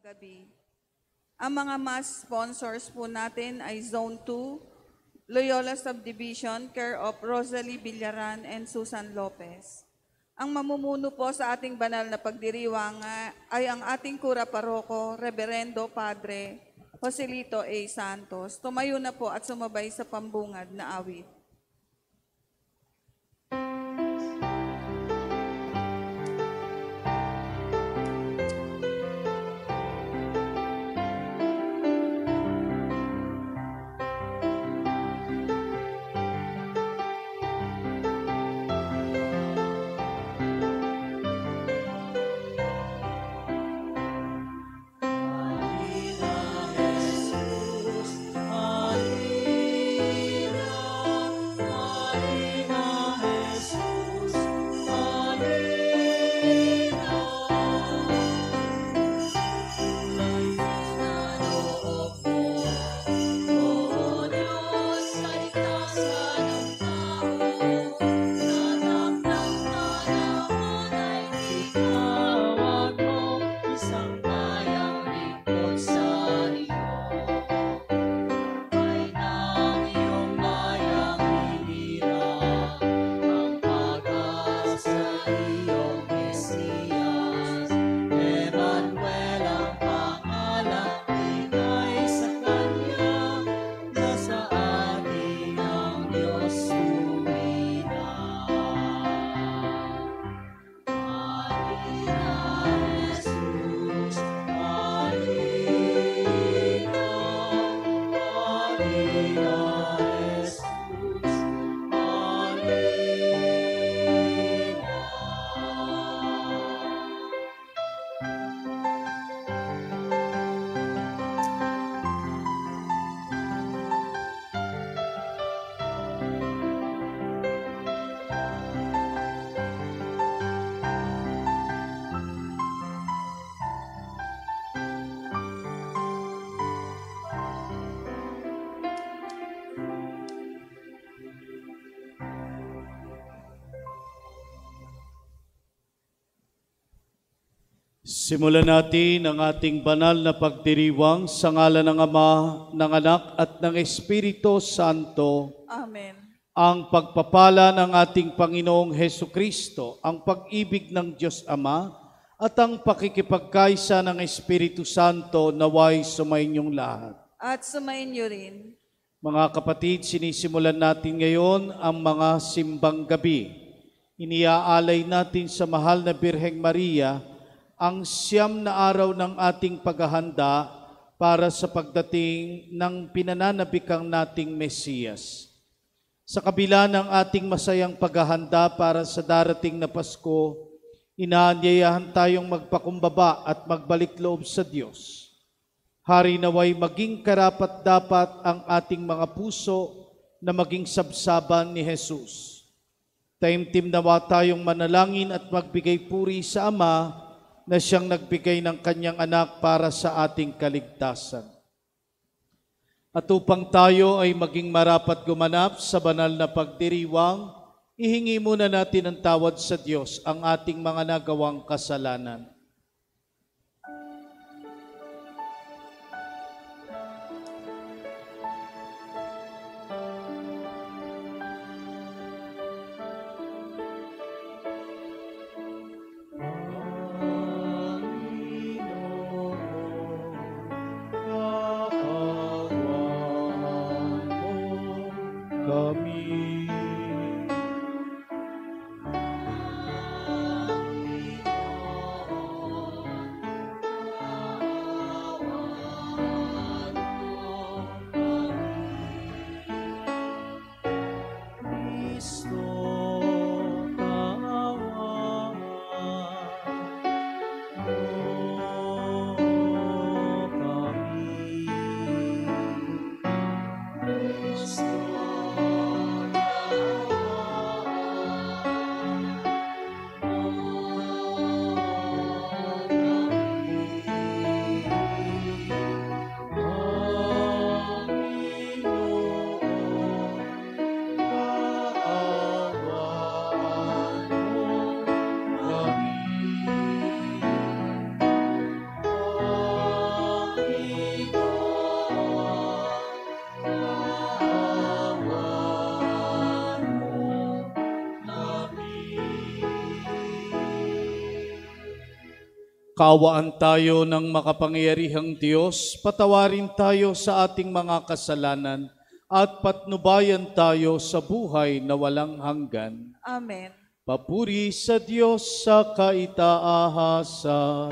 gabi. Ang mga mass sponsors po natin ay Zone 2, Loyola Subdivision, care of Rosalie Villaran and Susan Lopez. Ang mamumuno po sa ating banal na pagdiriwang ay ang ating kura paroko, Reverendo Padre Joselito A. Santos. Tumayo na po at sumabay sa pambungad na awit. Simulan natin ang ating banal na pagdiriwang sa ngalan ng Ama, ng Anak at ng Espiritu Santo. Amen. Ang pagpapala ng ating Panginoong Hesukristo, ang pag-ibig ng Diyos Ama, at ang pakikipagkaisa ng Espiritu Santo naway sumainyong lahat. At sumainyo rin. Mga kapatid, sinisimulan natin ngayon ang mga simbang gabi. Iniaalay natin sa mahal na Birheng Maria ang 9 na araw ng ating paghahanda para sa pagdating ng pinananabikang nating Mesiyas. Sa kabila ng ating masayang paghahanda para sa darating na Pasko, inaanyayahan tayong magpakumbaba at magbalik loob sa Diyos. Hari naway maging karapat-dapat ang ating mga puso na maging sabsaban ni Jesus. Taimtim nawa tayong manalangin at magbigay puri sa Ama na siyang nagbigay ng kanyang anak para sa ating kaligtasan. At upang tayo ay maging marapat gumanap sa banal na pagdiriwang, ihingi muna natin ang tawad sa Diyos ang ating mga nagawang kasalanan. Kawaan tayo ng makapangyarihang Diyos, patawarin tayo sa ating mga kasalanan, at patnubayan tayo sa buhay na walang hanggan. Amen. Papuri sa Diyos sa kaitaasan.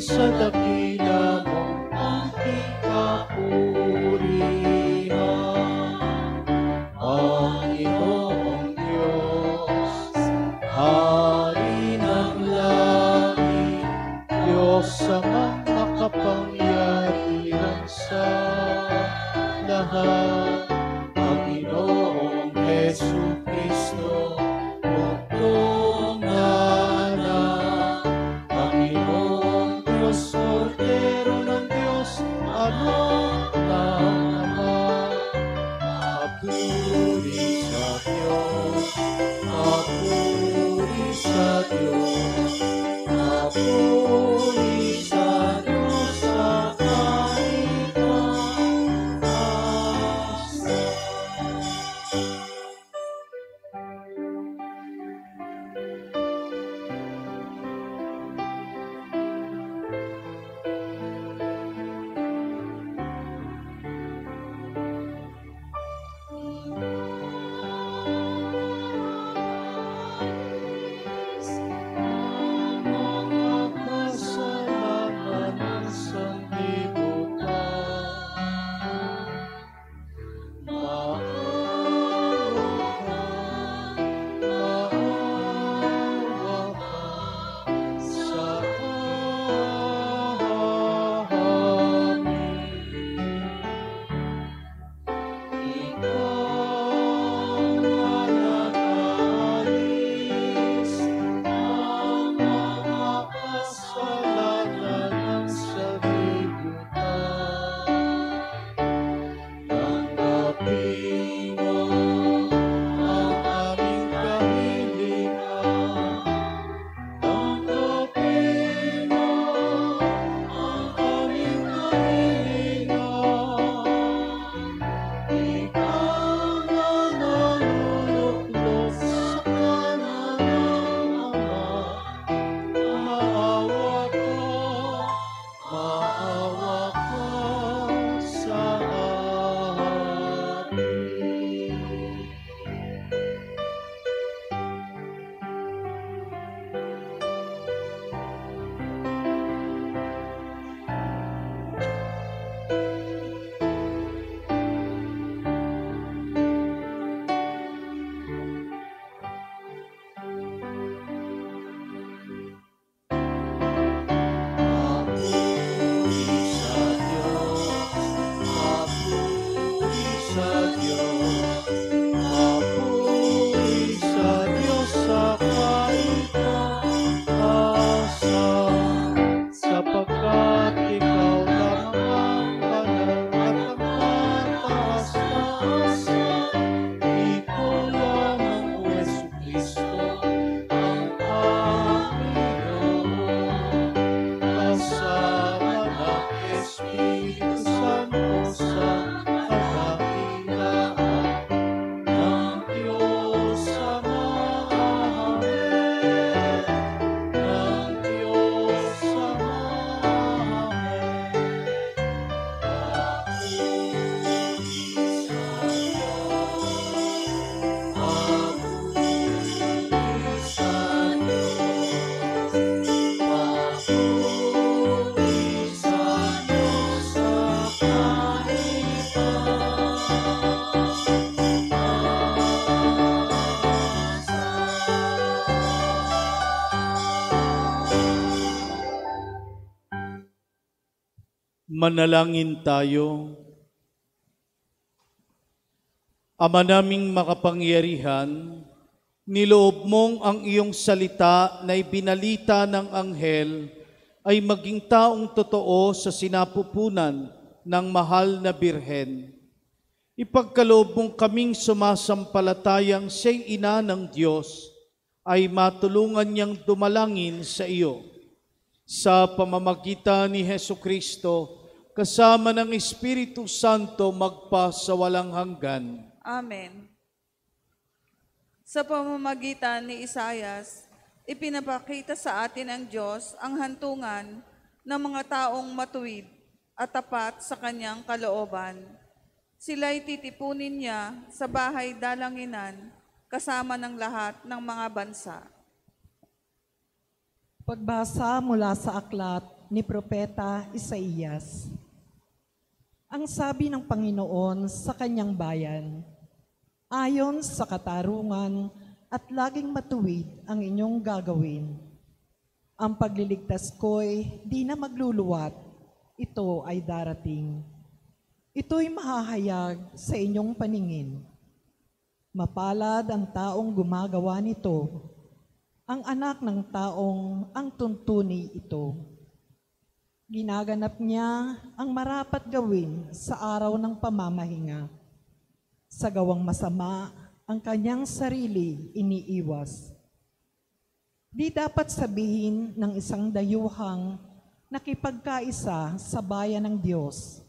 Sa dakila mong aking kapurihan, Panginoong Diyos, Hari ng langit, Diyos ang makapangyarihan sa lahat, Panginoong Jesucristo, bugtong na anak, Panginoong Cordero ng Diyos, anak ng Ama. Papuri sa Diyos, papuri sa Diyos, papuri sa Diyos sa Manalangin tayo. Ama naming makapangyarihan, niloob mong ang iyong salita na ibinalita ng anghel ay maging taong totoo sa sinapupunan ng mahal na Birhen. Ipagkaloob mong kaming sumasampalatayang siya'y ina ng Diyos ay matulungan niyang dumalangin sa iyo. Sa pamamagitan ni Hesukristo, kasama ng Espiritu Santo magpa sa walang hanggan. Amen. Sa pamamagitan ni Isaias, ipinapakita sa atin ng Diyos ang hantungan ng mga taong matuwid at tapat sa kanyang kalooban. Sila'y titipunin niya sa bahay dalanginan kasama ng lahat ng mga bansa. Pagbasa mula sa aklat ni Propeta Isaías. Ang sabi ng Panginoon sa kanyang bayan, ayon sa katarungan at laging matuwid ang inyong gagawin. Ang pagliligtas ko'y di na magluluwat, ito ay darating. Ito'y mahahayag sa inyong paningin. Mapalad ang taong gumagawa nito, ang anak ng taong ang tuntuni ito. Ginaganap niya ang marapat gawin sa araw ng pamamahinga. Sa gawang masama, ang kanyang sarili iniiwas. Di dapat sabihin ng isang dayuhang nakipagkaisa sa bayan ng Diyos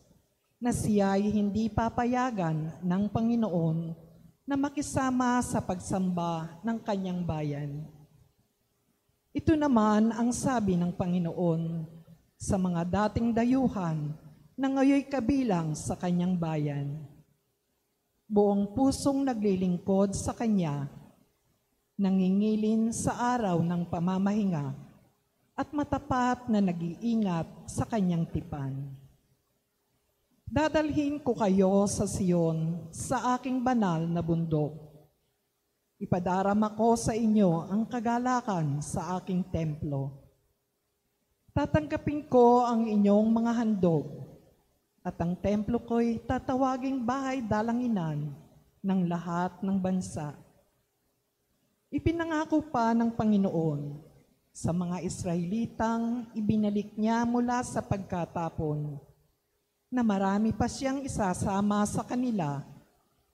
na siya'y hindi papayagan ng Panginoon na makisama sa pagsamba ng kanyang bayan. Ito naman ang sabi ng Panginoon sa mga dating dayuhan na ngayoy kabilang sa kanyang bayan. Buong pusong naglilingkod sa kanya, nangingilin sa araw ng pamamahinga, at matapat na nag-iingat sa kanyang tipan. Dadalhin ko kayo sa Sion, sa aking banal na bundok. Ipadarama ko sa inyo ang kagalakan sa aking templo. Tatanggapin ko ang inyong mga handog, at ang templo ko'y tatawaging bahay dalanginan ng lahat ng bansa. Ipinangako pa ng Panginoon sa mga Israelitang ibinalik niya mula sa pagkatapon, na marami pa siyang isasama sa kanila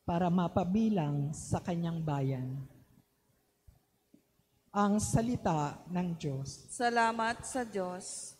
para mapabilang sa kanyang bayan. Ang salita ng Diyos. Salamat sa Diyos.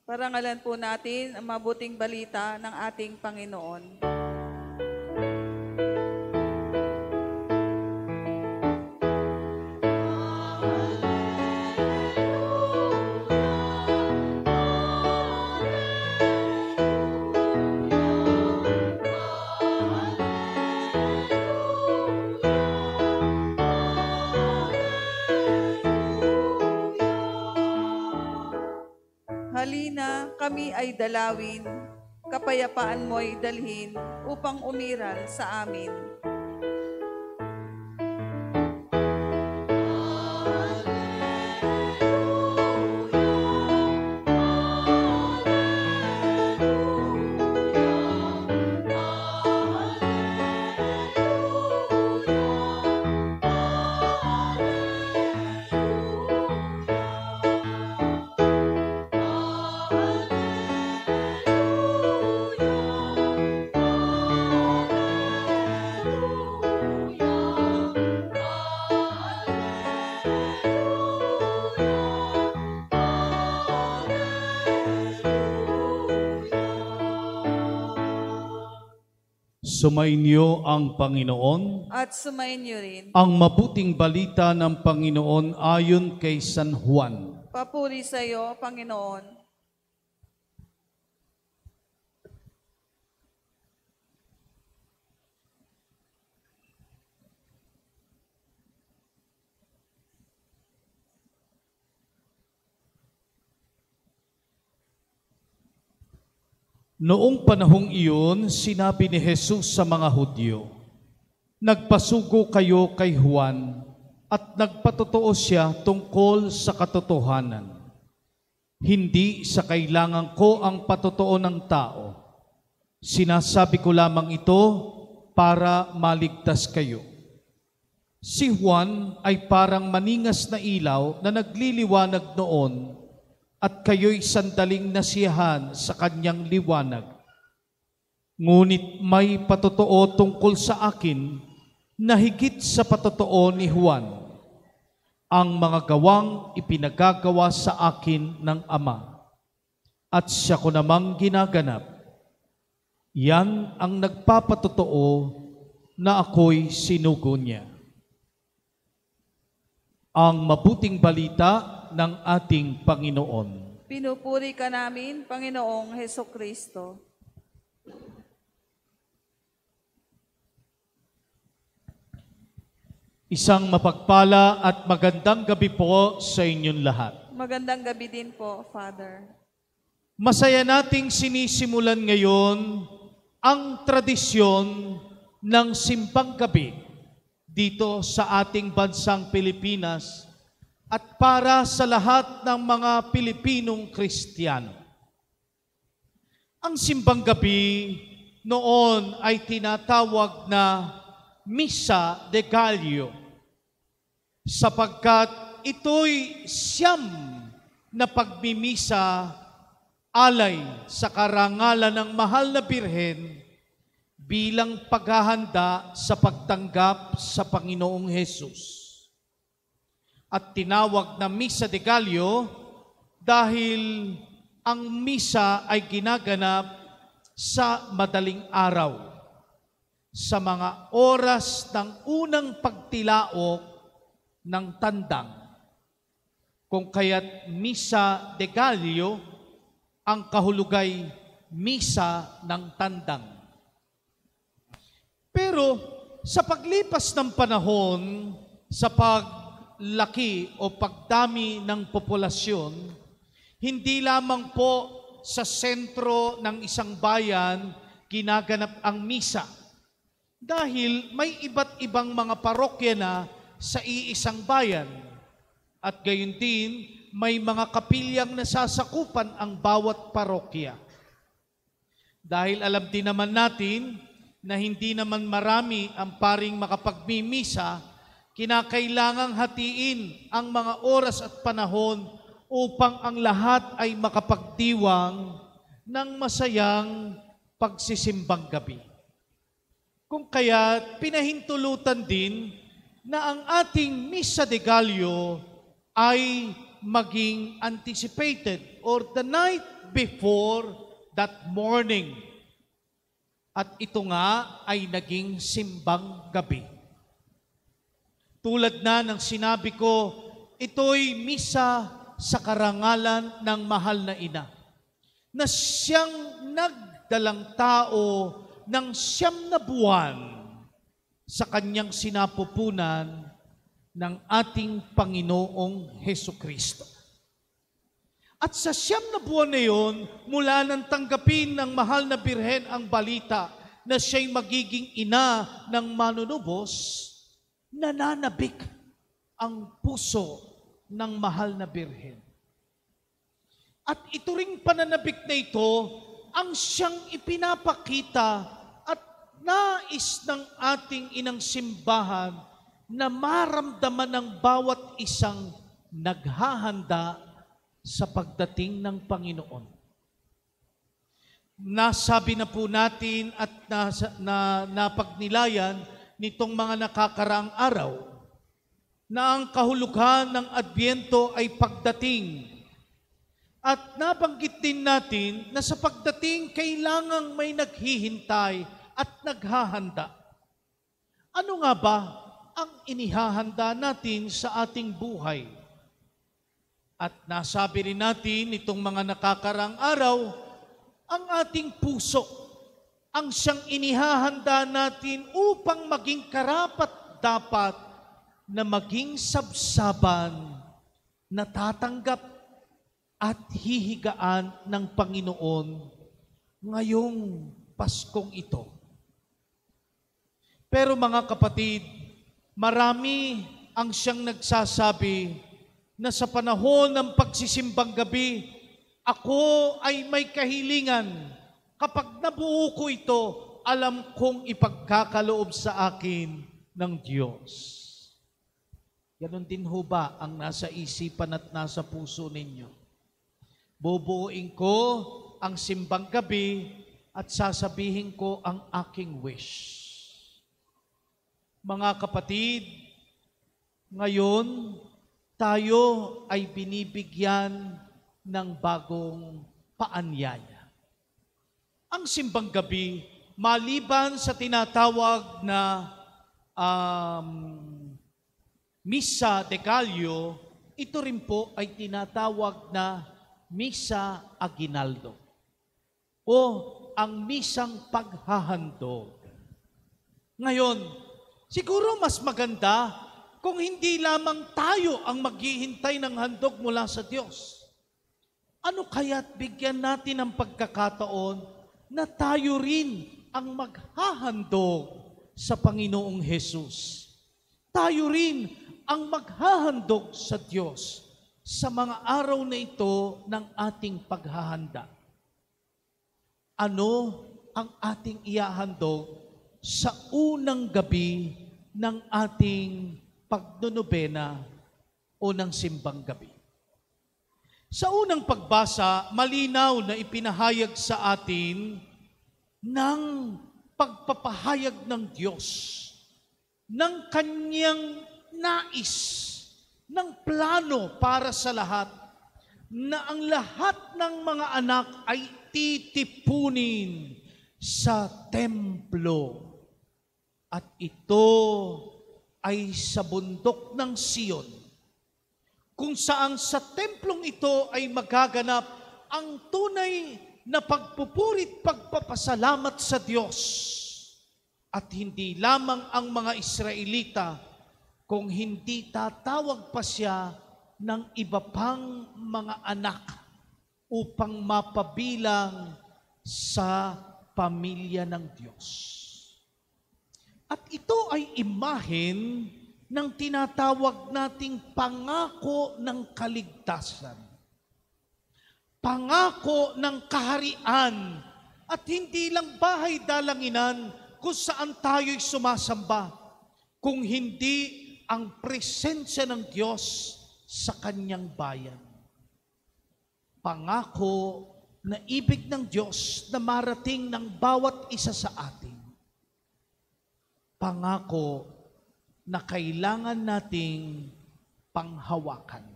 Parangalan po natin ang mabuting balita ng ating Panginoon. Halina, kami ay dalawin, kapayapaan mo'y dalhin upang umiral sa amin. Sumainyo ang Panginoon. At sumainyo rin. Ang mabuting balita ng Panginoon ayon kay San Juan. Papuri sa iyo, Panginoon. Noong panahong iyon, sinabi ni Jesus sa mga Hudyo, "Nagpasugo kayo kay Juan at nagpatotoo siya tungkol sa katotohanan. Hindi sa kailangan ko ang patotoo ng tao. Sinasabi ko lamang ito para maligtas kayo. Si Juan ay parang maningas na ilaw na nagliliwanag noon at kayo'y sandaling nasiyahan sa kanyang liwanag. Ngunit may patotoo tungkol sa akin na higit sa patotoo ni Juan, ang mga gawang ipinagagawa sa akin ng Ama, at siya ko namang ginaganap. Yan ang nagpapatotoo na ako'y sinugo niya." Ang mabuting balita ng ating Panginoon. Pinupuri ka namin, Panginoong Hesukristo. Isang mapagpala at magandang gabi po sa inyong lahat. Magandang gabi din po, Father. Masaya nating sinisimulan ngayon ang tradisyon ng simbang gabi dito sa ating bansang Pilipinas at para sa lahat ng mga Pilipinong Kristiyano. Ang simbang gabi noon ay tinatawag na Misa de Gallo, sapagkat ito'y siyam na pagmimisa alay sa karangalan ng mahal na Birhen bilang paghahanda sa pagtanggap sa Panginoong Hesus. At tinawag na Misa de Gallo dahil ang misa ay ginaganap sa madaling araw, sa mga oras ng unang pagtilaok ng tandang. Kung kaya't Misa de Gallo, ang kahulugay Misa ng Tandang. Pero sa paglipas ng panahon, sa paglaki o pagdami ng populasyon, hindi lamang po sa sentro ng isang bayan ginaganap ang misa. Dahil may iba't ibang mga parokya na sa iisang bayan. At gayon din, may mga kapilyang nasasakupan ang bawat parokya. Dahil alam din naman natin na hindi naman marami ang paring makapagmimisa, kinakailangang hatiin ang mga oras at panahon upang ang lahat ay makapagdiwang ng masayang pagsisimbang gabi. Kung kaya pinahintulutan din na ang ating Misa de Gallo ay maging anticipated or the night before that morning. At ito nga ay naging simbang gabi. Tulad na ng sinabi ko, ito'y misa sa karangalan ng mahal na ina, na siyang nagdalang tao ng 9 na buwan sa kanyang sinapupunan ng ating Panginoong Hesukristo. At sa 9 na buwan na yun, mula nang tanggapin ng mahal na birhen ang balita na siya'y magiging ina ng manunubos, nananabik ang puso ng mahal na birhen. At ito ring pananabik na ito ang siyang ipinapakita at nais ng ating inang simbahan na maramdaman ng bawat isang naghahanda sa pagdating ng Panginoon. Nasabi na po natin at napagnilayan nitong mga nakakaraang araw na ang kahulugan ng Adbyento ay pagdating. At nabanggit din natin na sa pagdating kailangang may naghihintay at naghahanda. Ano nga ba ang inihahanda natin sa ating buhay? At nasabi rin natin itong mga nakakarang araw, ang ating puso, ang siyang inihahanda natin upang maging karapat-dapat na maging sabsaban, na tatanggap at hihigaan ng Panginoon ngayong Paskong ito. Pero mga kapatid, marami ang siyang nagsasabi na sa panahon ng pagsisimbang gabi, ako ay may kahilingan. Kapag nabuo ko ito, alam kong ipagkakaloob sa akin ng Diyos. Ganon din ho ba ang nasa isipan at nasa puso ninyo? Bubuuin ko ang simbang gabi at sasabihin ko ang aking wish. Mga kapatid, ngayon, tayo ay binibigyan ng bagong paanyaya. Ang simbang gabi, maliban sa tinatawag na Misa de Gallo, ito rin po ay tinatawag na Misa Aguinaldo o ang misang paghahandog. Ngayon, siguro mas maganda kung hindi lamang tayo ang maghihintay ng handog mula sa Diyos. Ano kaya't bigyan natin ng pagkakataon na tayo rin ang maghahandog sa Panginoong Hesus. Tayo rin ang maghahandog sa Diyos sa mga araw na ito ng ating paghahanda. Ano ang ating iahandog sa unang gabi ng ating pagnonobena o ng simbang gabi? Sa unang pagbasa, malinaw na ipinahayag sa atin ng pagpapahayag ng Diyos ng kanyang nais, ng plano para sa lahat, na ang lahat ng mga anak ay titipunin sa templo. At ito ay sa bundok ng Sion, kung saan sa templong ito ay magaganap ang tunay na pagpupurit, pagpapasalamat sa Diyos. At hindi lamang ang mga Israelita, kung hindi tatawag pa siya ng iba pang mga anak upang mapabilang sa pamilya ng Diyos. At ito ay imahen ng tinatawag nating pangako ng kaligtasan. Pangako ng kaharian at hindi lang bahay dalanginan kung saan tayo'y sumasamba, kung hindi ang presensya ng Diyos sa kanyang bayan. Pangako na ibig ng Diyos na marating ng bawat isa sa atin. Pangako na kailangan nating panghawakan.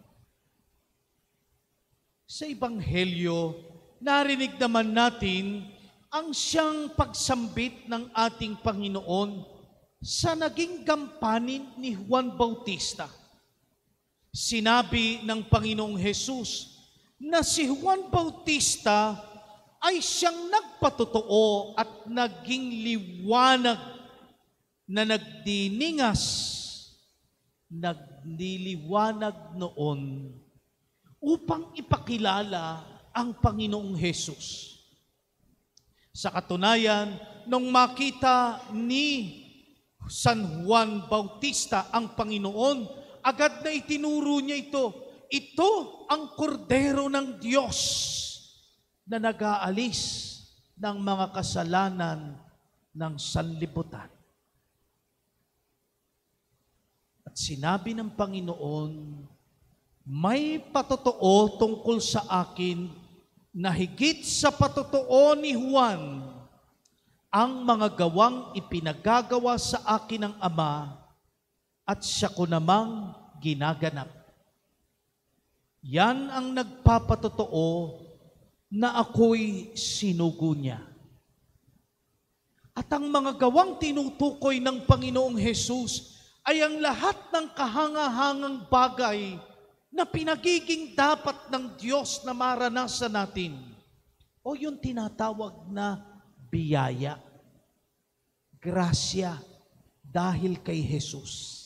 Sa Ebanghelyo, narinig naman natin ang siyang pagsambit ng ating Panginoon sa naging gampanin ni Juan Bautista. Sinabi ng Panginoong Hesus na si Juan Bautista ay siyang nagpatotoo at naging liwanag na nagliliwanag noon upang ipakilala ang Panginoong Hesus. Sa katunayan, nung makita ni San Juan Bautista ang Panginoon, agad na itinuro niya ito. Ito ang kordero ng Diyos na nag-aalis ng mga kasalanan ng sanlibutan. At sinabi ng Panginoon, may patotoo tungkol sa akin na higit sa patotoo ni Juan, ang mga gawang ipinagagawa sa akin ng Ama at siya ko namang ginaganap. Yan ang nagpapatotoo na ako'y sinugo niya. At ang mga gawang tinutukoy ng Panginoong Hesus ay ang lahat ng kahangahangang bagay na pinagiging dapat ng Diyos na maranasan natin. O yung tinatawag na biyaya, grasya, dahil kay Hesus.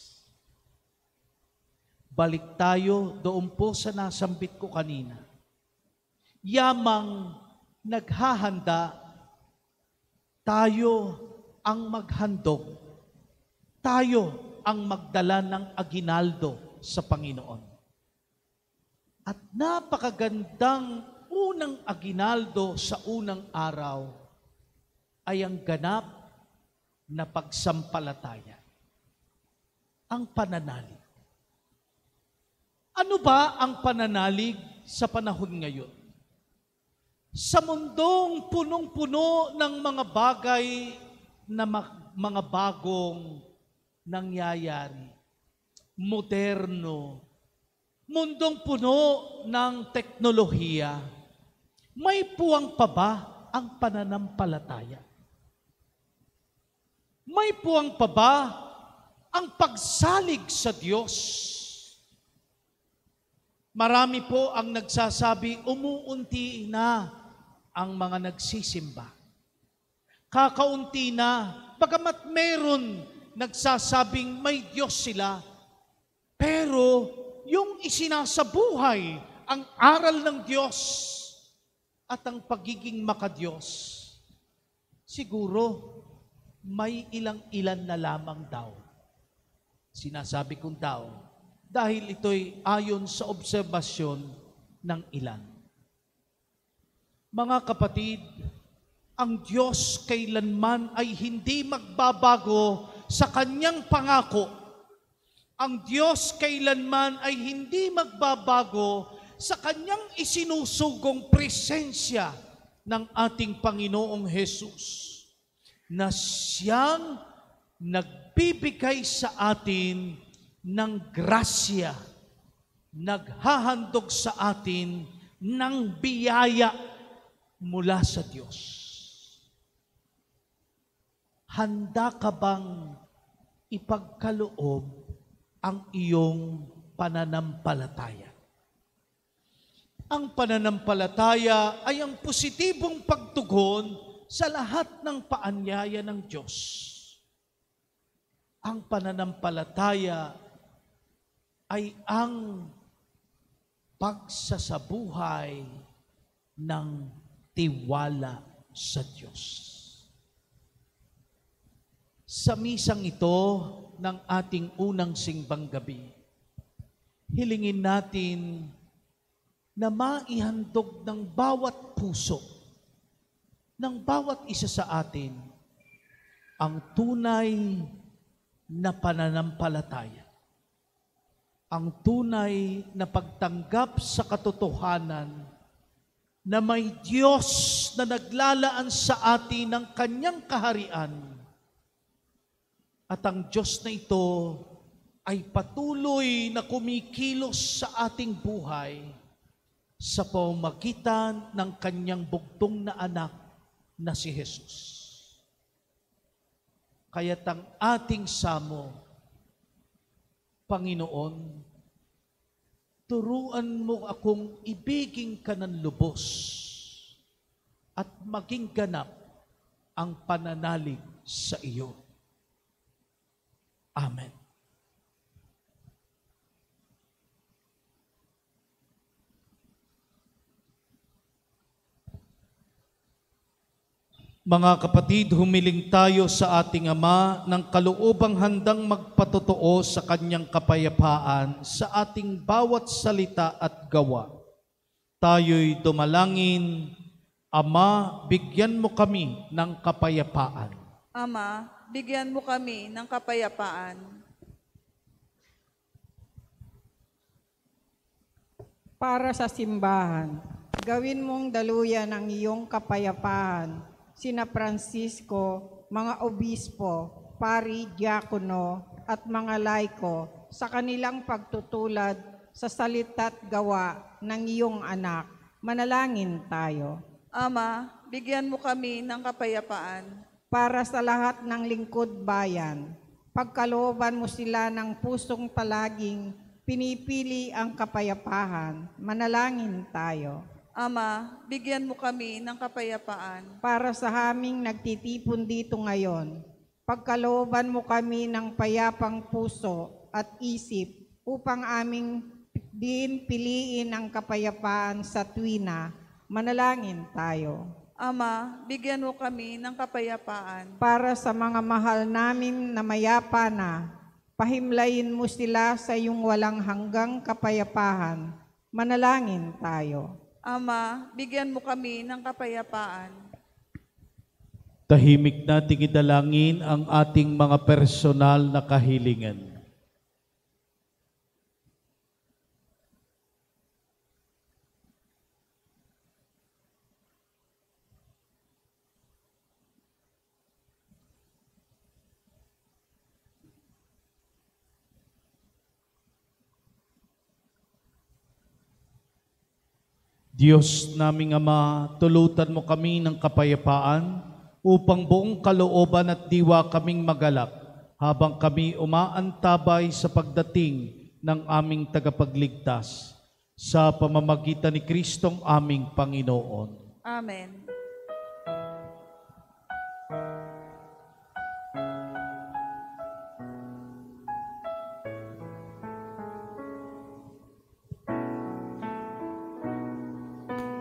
Balik tayo doon po sa nasambit ko kanina. Yamang naghahanda, tayo ang maghandog. Tayo ang magdala ng aginaldo sa Panginoon. At napakagandang unang aginaldo sa unang araw ay ang ganap na pagsampalataya. Ang pananalig. Ano ba ang pananalig sa panahon ngayon? Sa mundong punong-puno ng mga bagay na mga bagong nangyayari, moderno, mundong puno ng teknolohiya, may puwang pa ba ang pananampalataya? May puwang pa ba ang pagsalig sa Diyos? Marami po ang nagsasabi, umuunti na ang mga nagsisimba. Kakaunti na, bagamat meron nagsasabing may Diyos sila, pero yung isinasabuhay ang aral ng Diyos at ang pagiging makadiyos, siguro may ilang-ilan na lamang daw. Sinasabi kong daw, dahil ito'y ayon sa obserbasyon ng ilan. Mga kapatid, ang Diyos kailanman ay hindi magbabago sa Kanyang pangako. Ang Diyos kailanman ay hindi magbabago sa Kanyang isinusugong presensya ng ating Panginoong Hesus, na Siyang nagbibigay sa atin ng grasya, naghahandog sa atin ng biyaya mula sa Diyos. Handa ka bang ipagkaloob ang iyong pananampalataya? Ang pananampalataya ay ang positibong pagtugon sa lahat ng paanyaya ng Diyos. Ang pananampalataya ay ang pagsasabuhay ng tiwala sa Diyos. Sa misang ito ng ating unang simbang gabi, hilingin natin na maihandog ng bawat puso, ng bawat isa sa atin, ang tunay na pananampalataya. Ang tunay na pagtanggap sa katotohanan na may Diyos na naglalaan sa atin ng Kanyang kaharian. At ang Diyos na ito ay patuloy na kumikilos sa ating buhay sa pamamagitan ng kanyang bugtong na anak na si Jesus. Kaya't ang ating samo, Panginoon, turuan mo akong ibigin ka ng lubos at maging ganap ang pananalig sa iyo. Amen. Mga kapatid, humiling tayo sa ating Ama ng kaloobang handang magpatotoo sa kanyang kapayapaan sa ating bawat salita at gawa. Tayo'y dumalangin, Ama, bigyan mo kami ng kapayapaan. Ama, bigyan mo kami ng kapayapaan. Para sa simbahan, gawin mong daluyan ang iyong kapayapaan, sina Francisco, mga obispo, pari, diakono, at mga laiko sa kanilang pagtutulad sa salita't gawa ng iyong anak. Manalangin tayo. Ama, bigyan mo kami ng kapayapaan. Para sa lahat ng lingkod bayan, pagkalooban mo sila ng pusong palaging pinipili ang kapayapaan. Manalangin tayo. Ama, bigyan mo kami ng kapayapaan. Para sa aming nagtitipon dito ngayon, pagkalooban mo kami ng payapang puso at isip upang aming din piliin ang kapayapaan sa tuwina. Manalangin tayo. Ama, bigyan mo kami ng kapayapaan. Para sa mga mahal namin na mayapa na, pahimlayin mo sila sa iyong walang hanggang kapayapaan. Manalangin tayo. Ama, bigyan mo kami ng kapayapaan. Tahimik nating idalangin ang ating mga personal na kahilingan. Diyos naming Ama, tulutan mo kami ng kapayapaan upang buong kalooban at diwa kaming magalak habang kami umaantabay sa pagdating ng aming tagapagligtas sa pamamagitan ni Kristong aming Panginoon. Amen.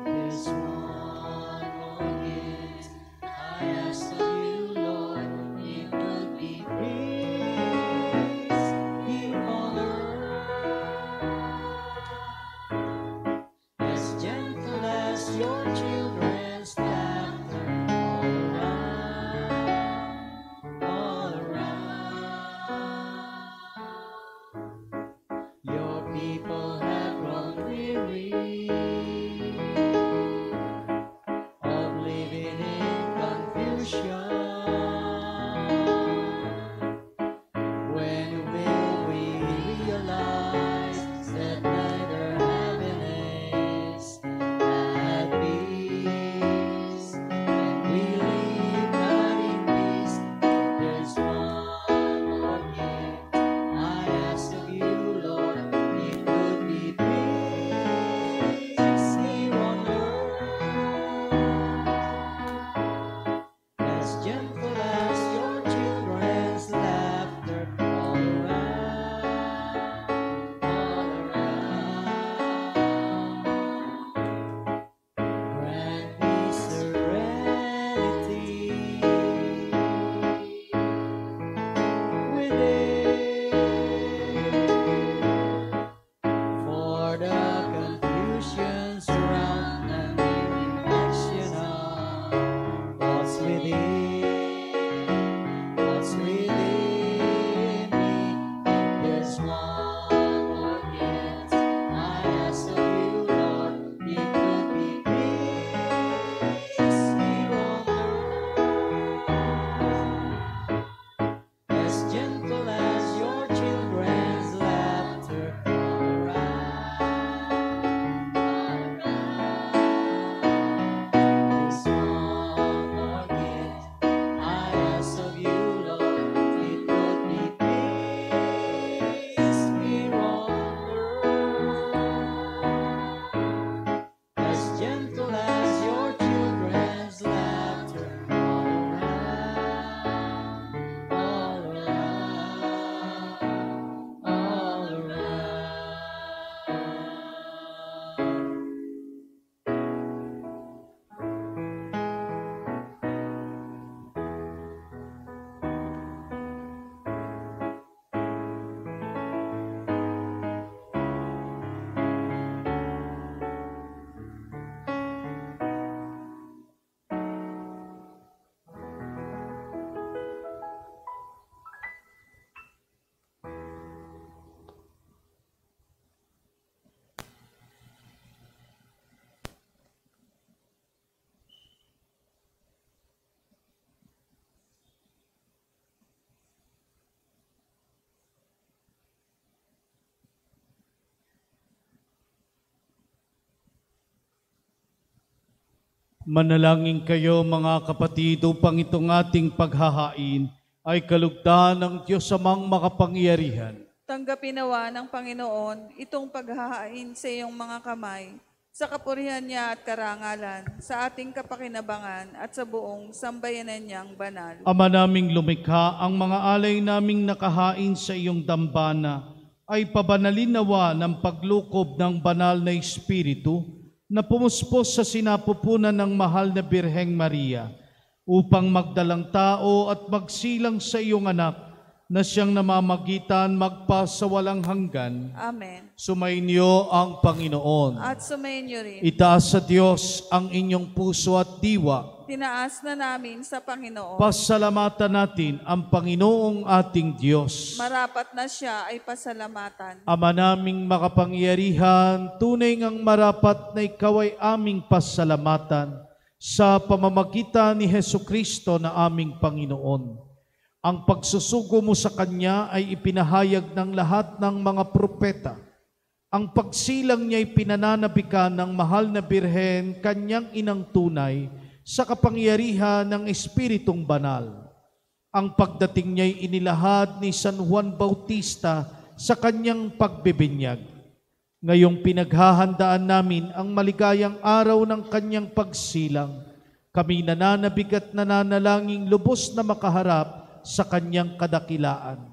There's one more gift I ask of you, Lord. It would be peace here on earth, as gentle as your children's Manalangin kayo mga kapatid upang itong ating paghahain ay kalugdan ng Diyos amang makapangyarihan. Tanggapin nawa ng Panginoon itong paghahain sa iyong mga kamay, sa kapurihan niya at karangalan, sa ating kapakinabangan at sa buong sambayanan niyang banal. Ama naming lumikha, ang mga alay naming nakahain sa iyong dambana ay pabanalin nawa ng paglukob ng banal na Espiritu na pumuspos sa sinapupunan ng mahal na Birheng Maria upang magdalang tao at magsilang sa iyong anak na siyang namamagitan magpasawalang hanggan. Amen. Sumainyo ang Panginoon. At sumayin niyo rin. Itaas sa Diyos ang inyong puso at diwa. Tinaas na namin sa Panginoon. Pasalamatan natin ang Panginoong ating Diyos. Marapat na siya ay pasalamatan. Ama naming makapangyarihan, tunay ngang marapat na ikaw ay aming pasalamatan sa pamamagitan ni Hesukristo na aming Panginoon. Ang pagsusugo mo sa Kanya ay ipinahayag ng lahat ng mga propeta. Ang pagsilang niya ay pinananabikan ng mahal na Birhen, Kanyang inang tunay, sa kapangyarihan ng Espiritong Banal. Ang pagdating niya'y inilahad ni San Juan Bautista sa kanyang pagbibinyag. Ngayong pinaghahandaan namin ang maligayang araw ng kanyang pagsilang, kami nananabig at nananalangin lubos na makaharap sa kanyang kadakilaan.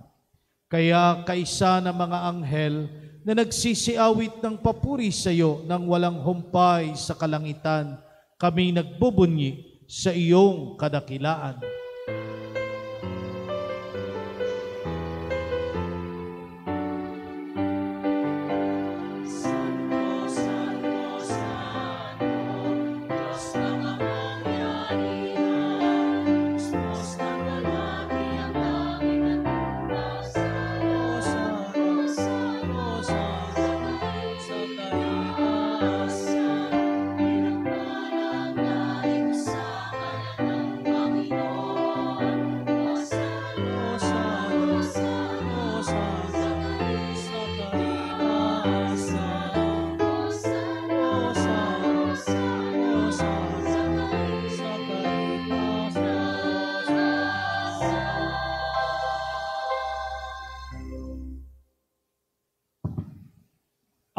Kaya kaisa ng mga anghel na nagsisiawit ng papuri sa iyo nang walang humpay sa kalangitan, kami nagbubunyi sa iyong kadakilaan.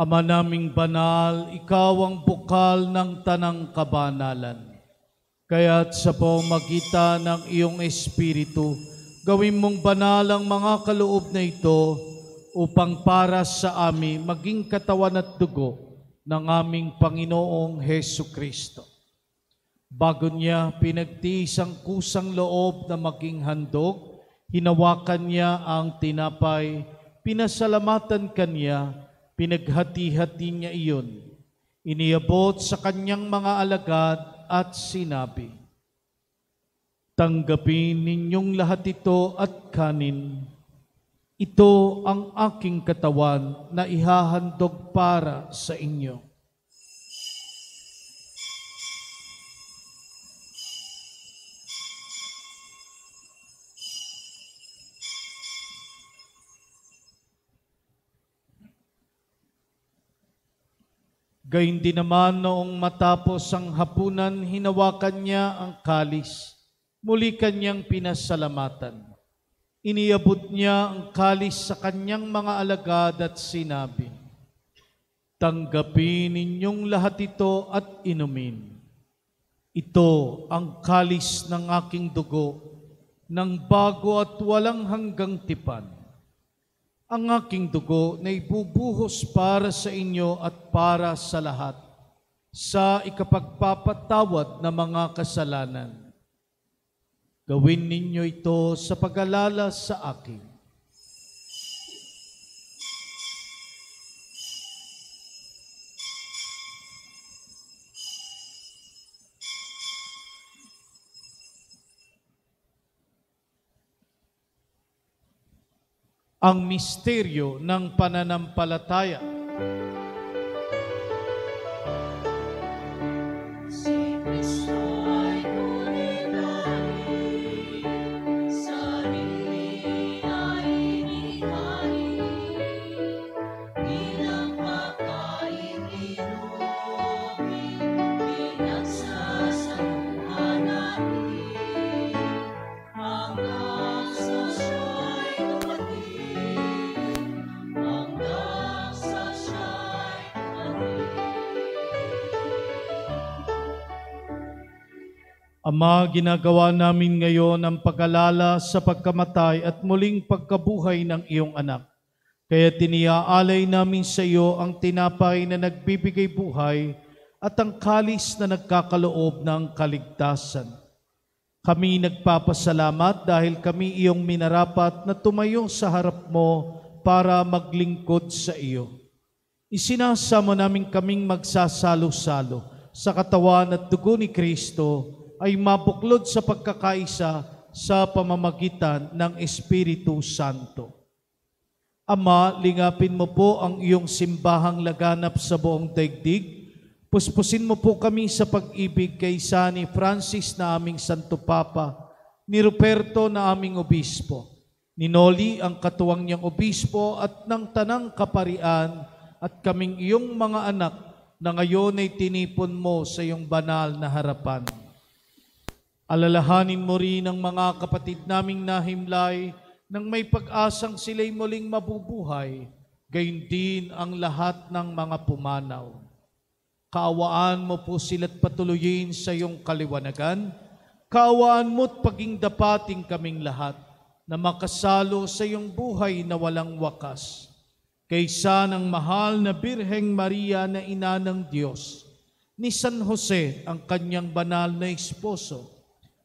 Ama naming banal, ikaw ang bukal ng tanang kabanalan. Kaya't sa pamamagitan ng iyong Espiritu, gawin mong banal ang mga kaloob na ito upang para sa amin maging katawan at dugo ng aming Panginoong Hesukristo. Bago niya pinagtiis ang kusang loob na maging handog, hinawakan niya ang tinapay, pinasalamatan kanya, pinaghati-hati niya iyon. Iniabot sa kanyang mga alagad at sinabi, "Tanggapin ninyong lahat ito at kanin. Ito ang aking katawan na ihahandog para sa inyo." Gayun din naman noong matapos ang hapunan, hinawakan niya ang kalis. Muli kanyang pinasalamatan. Iniabot niya ang kalis sa kanyang mga alagad at sinabi, "Tanggapin ninyong lahat ito at inumin. Ito ang kalis ng aking dugo, ng bago at walang hanggang tipan. Ang aking dugo na ibubuhos para sa inyo at para sa lahat, sa ikapagpapatawad ng mga kasalanan. Gawin ninyo ito sa pag-alala sa akin." Ang misteryo ng pananampalataya. Si Kristo ay kuninahin, sarili ay inikain, bilang pagkain inumin, pinagsasama. Ama, ginagawa namin ngayon ang pag-alala sa pagkamatay at muling pagkabuhay ng iyong anak. Kaya tiniaalay namin sa iyo ang tinapay na nagbibigay buhay at ang kalis na nagkakaloob ng kaligtasan. Kami nagpapasalamat dahil kami iyong minarapat na tumayo sa harap mo para maglingkod sa iyo. Isinasamo namin kaming magsasalo-salo sa katawan at dugo ni Kristo ay mabuklod sa pagkakaisa sa pamamagitan ng Espiritu Santo. Ama, lingapin mo po ang iyong simbahang laganap sa buong daigdig. Puspusin mo po kami sa pag-ibig kay ni Francis na aming Santo Papa, ni Ruperto na aming Obispo, ni Noli ang katuwang niyang Obispo at ng Tanang Kaparian at kaming iyong mga anak na ngayon ay tinipon mo sa iyong banal na harapan. Alalahanin mo rin ang mga kapatid naming nahimlay nang may pag-asang sila'y muling mabubuhay, gayon din ang lahat ng mga pumanaw. Kaawaan mo po sila't patuloyin sa iyong kaliwanagan. Kaawaan mo't paging dapating kaming lahat na makasalo sa iyong buhay na walang wakas. Kaysa ng mahal na Birheng Maria na ina ng Diyos, ni San Jose ang kanyang banal na esposo,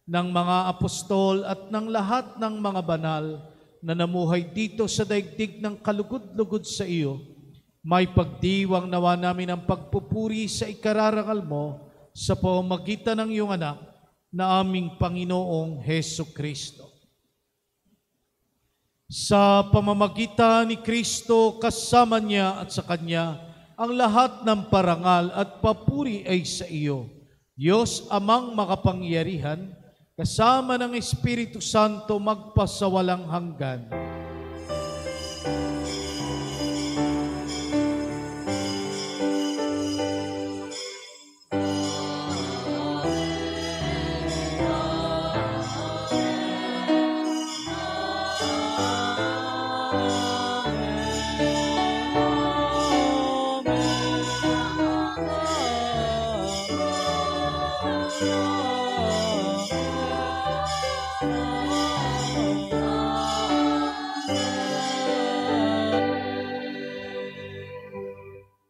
ng mga apostol at ng lahat ng mga banal na namuhay dito sa daigdig ng kalugod-lugod sa iyo, may pagdiwang nawa namin ang pagpupuri sa ikararangal mo sa pamamagitan ng iyong anak na aming Panginoong Heso Kristo. Sa pamamagitan ni Kristo, kasama niya at sa Kanya, ang lahat ng parangal at papuri ay sa iyo, Diyos Amang makapangyarihan, kasama ng Espiritu Santo magpasawalang hanggan.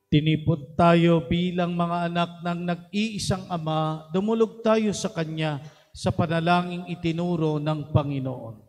Tinipod tayo bilang mga anak ng nag-iisang Ama, dumulog tayo sa Kanya sa panalangin itinuro ng Panginoon.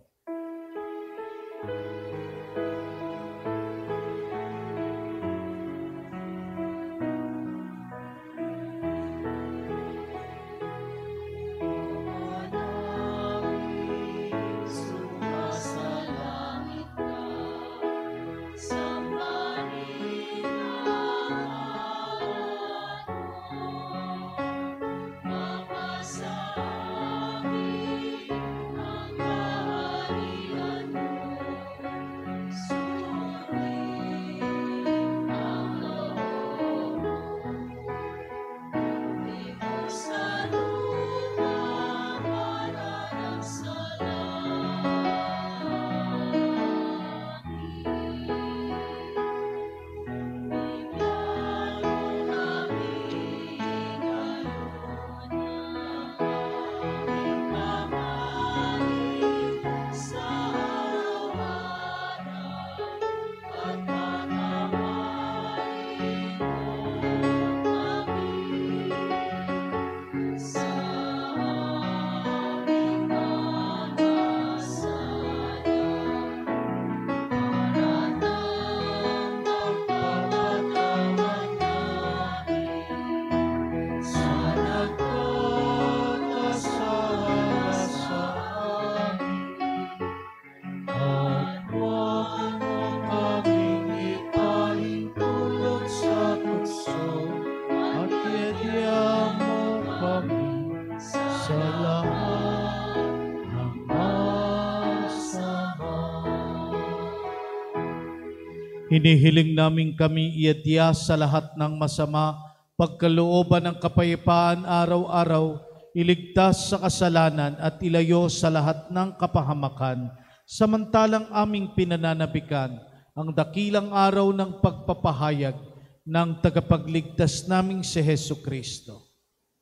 Hinihiling namin kami iadya sa lahat ng masama, pagkalooban ng kapayapaan araw-araw, iligtas sa kasalanan at ilayo sa lahat ng kapahamakan, samantalang aming pinananabikan ang dakilang araw ng pagpapahayag ng tagapagligtas naming si Heso Kristo.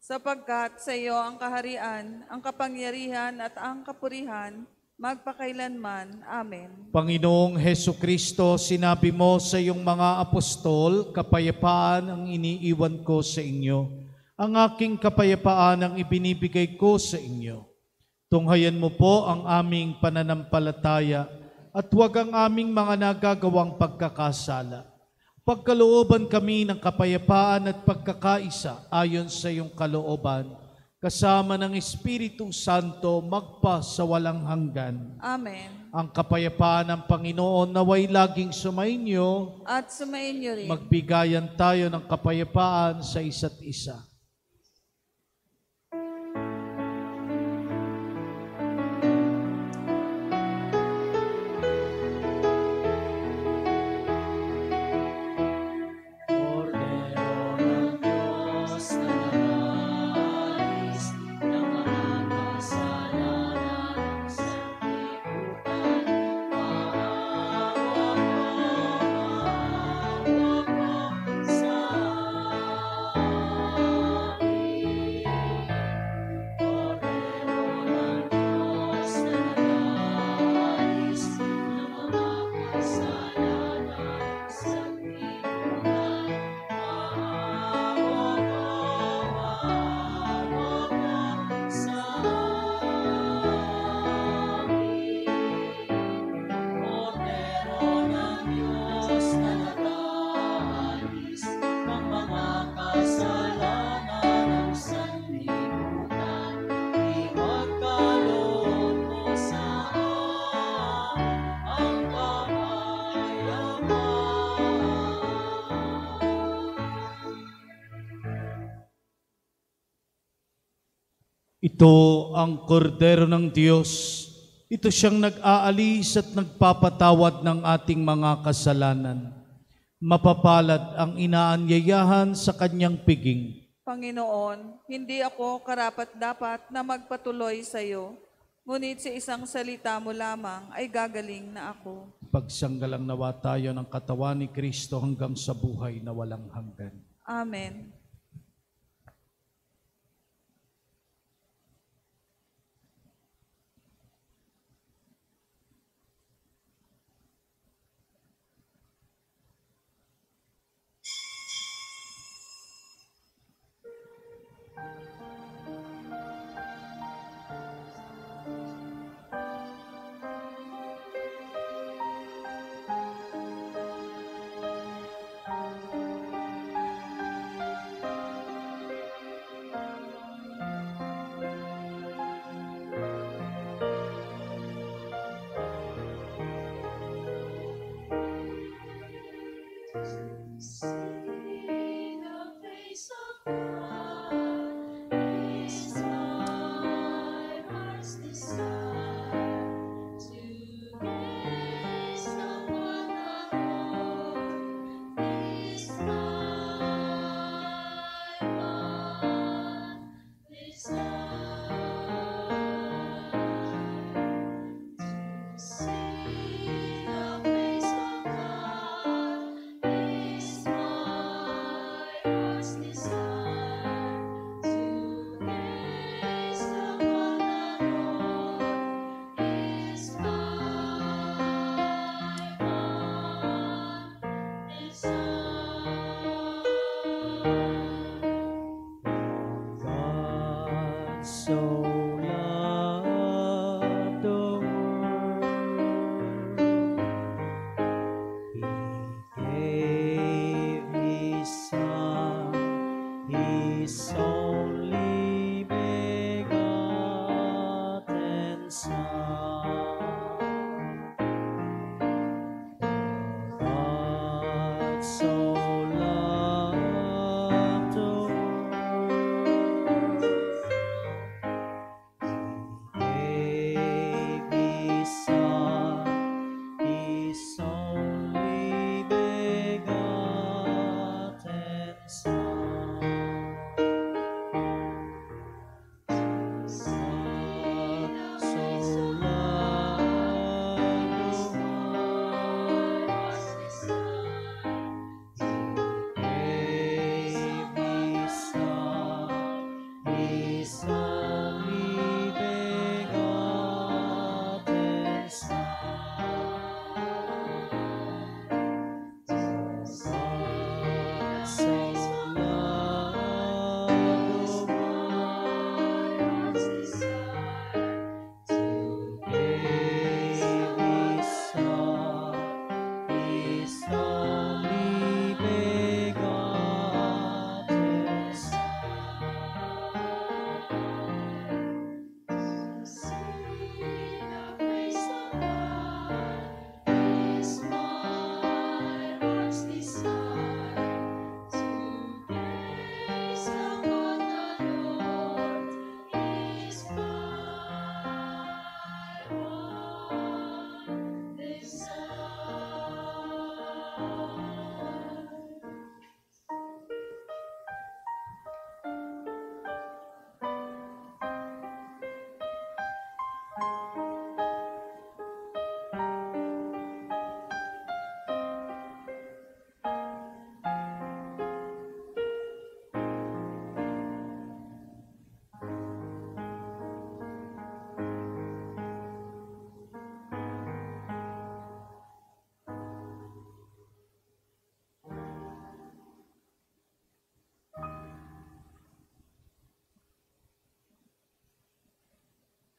Sapagkat sa iyo ang kaharian, ang kapangyarihan at ang kapurihan, magpakailanman. Amen. Panginoong Heso Kristo, sinabi mo sa iyong mga apostol, kapayapaan ang iniiwan ko sa inyo. Ang aking kapayapaan ang ibinibigay ko sa inyo. Tunghayan mo po ang aming pananampalataya at huwag ang aming mga nagagawang pagkakasala. Pagkalooban kami ng kapayapaan at pagkakaisa ayon sa iyong kalooban, kasama ng Espiritu Santo magpa sa walang hanggan. Amen. Ang kapayapaan ng Panginoon naway laging sumainyo, At sumainyo rin. magbigayan tayo ng kapayapaan sa isa't isa. Kordero ng Diyos na nag-aalis ng mga kasalanan ng sanlibutan, maawa ko sa amin. Kordero ng Diyos na nag-aalis ng mga kasalanan ng sanlibutan, maawa ko sa amin. Kordero ng Diyos na nag-aalis ng mga kasalanan ng sanlibutan, ipagkaloob mo sa amin ang kapayapaan. Ito ang kordero ng Diyos. Ito siyang nag-aalis at nagpapatawad ng ating mga kasalanan. Mapapalad ang inaanyayahan sa kanyang piging. Panginoon, hindi ako karapat-dapat na magpatuloy sa iyo, ngunit sa isang salita mo lamang ay gagaling na ako. Pagsanggalang nawa tayo ng katawan ni Kristo hanggang sa buhay na walang hanggan. Amen.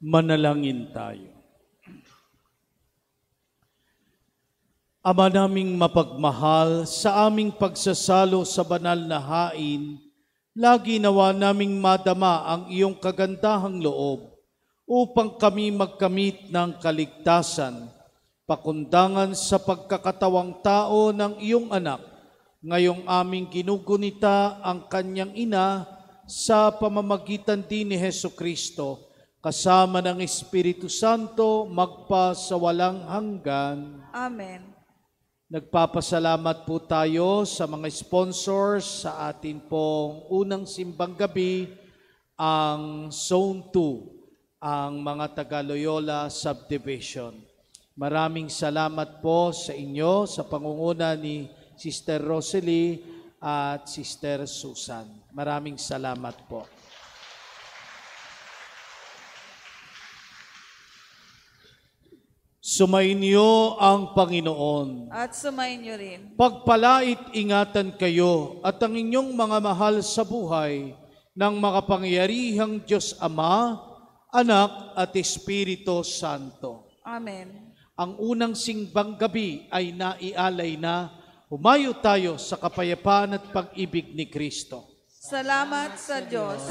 Manalangin tayo. Ama naming mapagmahal, sa aming pagsasalo sa banal na hain, lagi nawa naming madama ang iyong kagandahang loob upang kami magkamit ng kaligtasan, pakundangan sa pagkakatawang tao ng iyong anak. Ngayong aming ginugunita ang kanyang ina sa pamamagitan din ni Hesukristo, kasama ng Espiritu Santo, magpa sa walang hanggan. Amen. Nagpapasalamat po tayo sa mga sponsors sa atin pong unang simbang gabi, ang Zone 2, ang mga taga-Loyola Subdivision. Maraming salamat po sa inyo sa pangunguna ni Sister Rosalie at Sister Susan. Maraming salamat po. Sumainyo ang Panginoon. At sumayin niyo rin. Pagpalait ingatan kayo at ang inyong mga mahal sa buhay ng makapangyarihang Diyos Ama, Anak at Espiritu Santo. Amen. Ang unang simbang gabi ay naialay na. Humayo tayo sa kapayapaan at pag-ibig ni Kristo. Salamat sa Diyos.